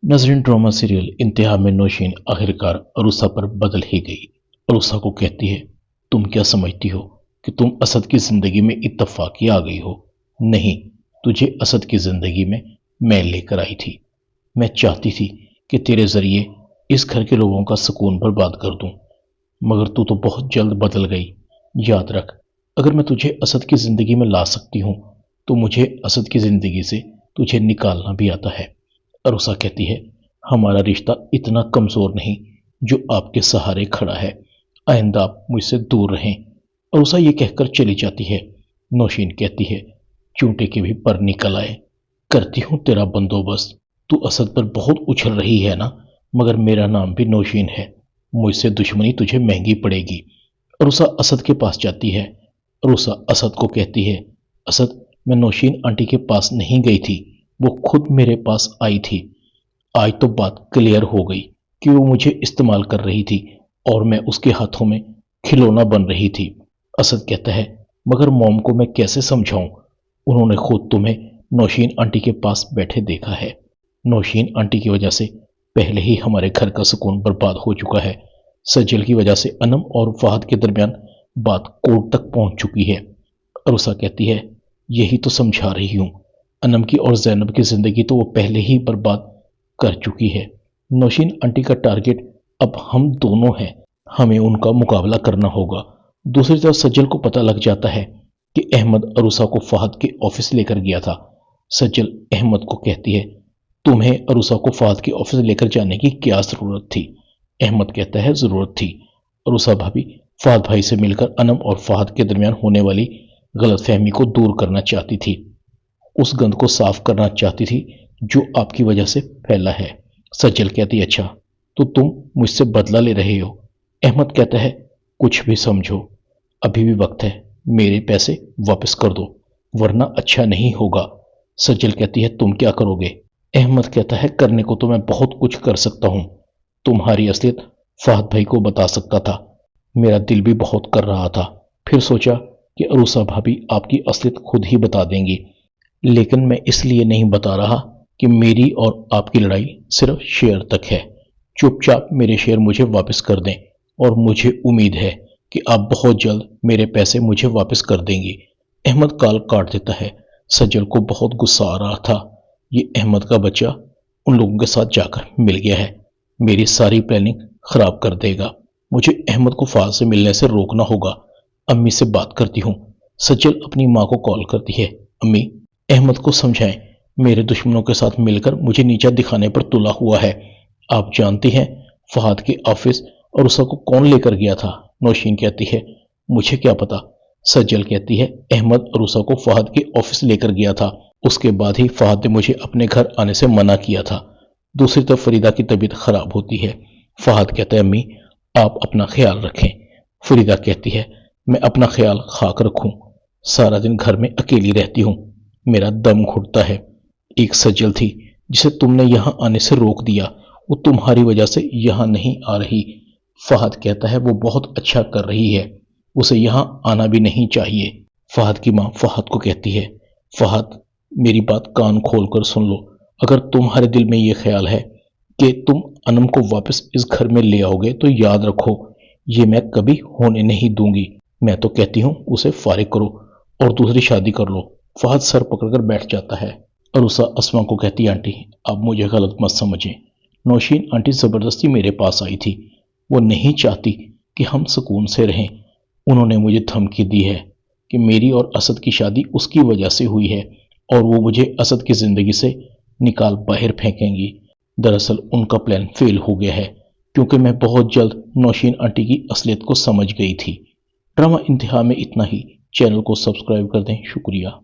नजरीन drama serial इंतहा में नौशीन आखिरकार अरूसा पर बदल ही गई। अरूसा को कहती है, तुम क्या समझती हो कि तुम असद की जिंदगी में इत्तफाकी आ गई हो? नहीं, तुझे असद की जिंदगी में मैं लेकर आई थी। मैं चाहती थी कि तेरे जरिए इस घर के लोगों का सुकून बर्बाद कर दूं, मगर तू तो बहुत जल्द बदल गई। याद रख, अगर मैं तुझे असद की जिंदगी में ला सकती हूं तो मुझे असद की जिंदगी से तुझे निकालना भी आता है। अरुसा कहती है, हमारा रिश्ता इतना कमजोर नहीं जो आपके सहारे खड़ा है। आइंदा आप मुझसे दूर रहें। अरुसा ये कहकर चली जाती है। नौशीन कहती है, चूंटे के भी पर निकल आए, करती हूं तेरा बंदोबस्त। तू असद पर बहुत उछल रही है ना, मगर मेरा नाम भी नौशीन है। मुझसे दुश्मनी तुझे महंगी पड़ेगी। अरुसा असद के पास जाती है। अरुसा असद को कहती है, असद, मैं नौशीन आंटी के पास नहीं गई थी, वो खुद मेरे पास आई थी। आज तो बात क्लियर हो गई कि वो मुझे इस्तेमाल कर रही थी और मैं उसके हाथों में खिलौना बन रही थी। असद कहता है, मगर मॉम को मैं कैसे समझाऊं? उन्होंने खुद तुम्हें नौशीन आंटी के पास बैठे देखा है। नौशीन आंटी की वजह से पहले ही हमारे घर का सुकून बर्बाद हो चुका है। सज्जल की वजह से अनम और फहद के दरमियान बात कोर्ट तक पहुंच चुकी है। अरुसा कहती है, यही तो समझा रही हूं। अनम की और जैनब की जिंदगी तो वो पहले ही बर्बाद कर चुकी है। नौशीन आंटी का टारगेट अब हम दोनों हैं। हमें उनका मुकाबला करना होगा। दूसरी तरफ सज्जल को पता लग जाता है कि अहमद अरुसा को फहद के ऑफिस लेकर गया था। सज्जल अहमद को कहती है, तुम्हें अरुसा को फहद के ऑफिस लेकर जाने की क्या जरूरत थी? अहमद कहता है, जरूरत थी। अरुसा भाभी फहद भाई से मिलकर अनम और फहद के दरमियान होने वाली गलतफहमी को दूर करना चाहती थी। उस गंद को साफ करना चाहती थी जो आपकी वजह से फैला है। सज्जल कहती, अच्छा तो तुम मुझसे बदला ले रहे हो? अहमद कहता है, कुछ भी समझो, अभी भी वक्त है। मेरे पैसे वापस कर दो वरना अच्छा नहीं होगा। सज्जल कहती है, तुम क्या करोगे? अहमद कहता है, करने को तो मैं बहुत कुछ कर सकता हूं। तुम्हारी असलियत फहद भाई को बता सकता था। मेरा दिल भी बहुत कर रहा था, फिर सोचा कि अरूसा भाभी आपकी असलियत खुद ही बता देंगी, लेकिन मैं इसलिए नहीं बता रहा कि मेरी और आपकी लड़ाई सिर्फ शेयर तक है। चुपचाप मेरे शेयर मुझे वापस कर दें और मुझे उम्मीद है कि आप बहुत जल्द मेरे पैसे मुझे वापस कर देंगी। अहमद कॉल काट देता है। सज्जल को बहुत गुस्सा आ रहा था। ये अहमद का बच्चा उन लोगों के साथ जाकर मिल गया है, मेरी सारी प्लानिंग खराब कर देगा। मुझे अहमद को फहद से मिलने से रोकना होगा। अम्मी से बात करती हूँ। सज्जल अपनी माँ को कॉल करती है, अम्मी अहमद को समझाएं, मेरे दुश्मनों के साथ मिलकर मुझे नीचा दिखाने पर तुला हुआ है। आप जानती हैं फहद के ऑफिस और उसको कौन लेकर गया था? नौशीन कहती है, मुझे क्या पता। सज्जल कहती है, अहमद अरूसा को फहद के ऑफिस लेकर गया था, उसके बाद ही फहद ने मुझे अपने घर आने से मना किया था। दूसरी तरफ फरीदा की तबीयत खराब होती है। फहद कहता है, अम्मी आप अपना ख्याल रखें। फरीदा कहती है, मैं अपना ख्याल खाक रखूं, सारा दिन घर में अकेली रहती हूं, मेरा दम घुटता है। एक सज्जल थी जिसे तुमने यहां आने से रोक दिया, वो तुम्हारी वजह से यहां नहीं आ रही। फहद कहता है, वो बहुत अच्छा कर रही है, उसे यहां आना भी नहीं चाहिए। फहद की मां फहद को कहती है, फहद मेरी बात कान खोलकर सुन लो, अगर तुम्हारे दिल में ये ख्याल है कि तुम अनम को वापस इस घर में ले आओगे तो याद रखो, ये मैं कभी होने नहीं दूंगी। मैं तो कहती हूं उसे फारिग करो और दूसरी शादी कर लो। फहद सर पकड़कर बैठ जाता है। अरुसा अस्मा को कहती, आंटी आप मुझे गलत मत समझें, नौशीन आंटी जबरदस्ती मेरे पास आई थी, वो नहीं चाहती कि हम सुकून से रहें। उन्होंने मुझे धमकी दी है कि मेरी और असद की शादी उसकी वजह से हुई है और वो मुझे असद की जिंदगी से निकाल बाहर फेंकेंगी। दरअसल उनका प्लान फेल हो गया है क्योंकि मैं बहुत जल्द नौशीन आंटी की असलियत को समझ गई थी। ड्रामा इंतहा में इतना ही। चैनल को सब्सक्राइब कर दें। शुक्रिया।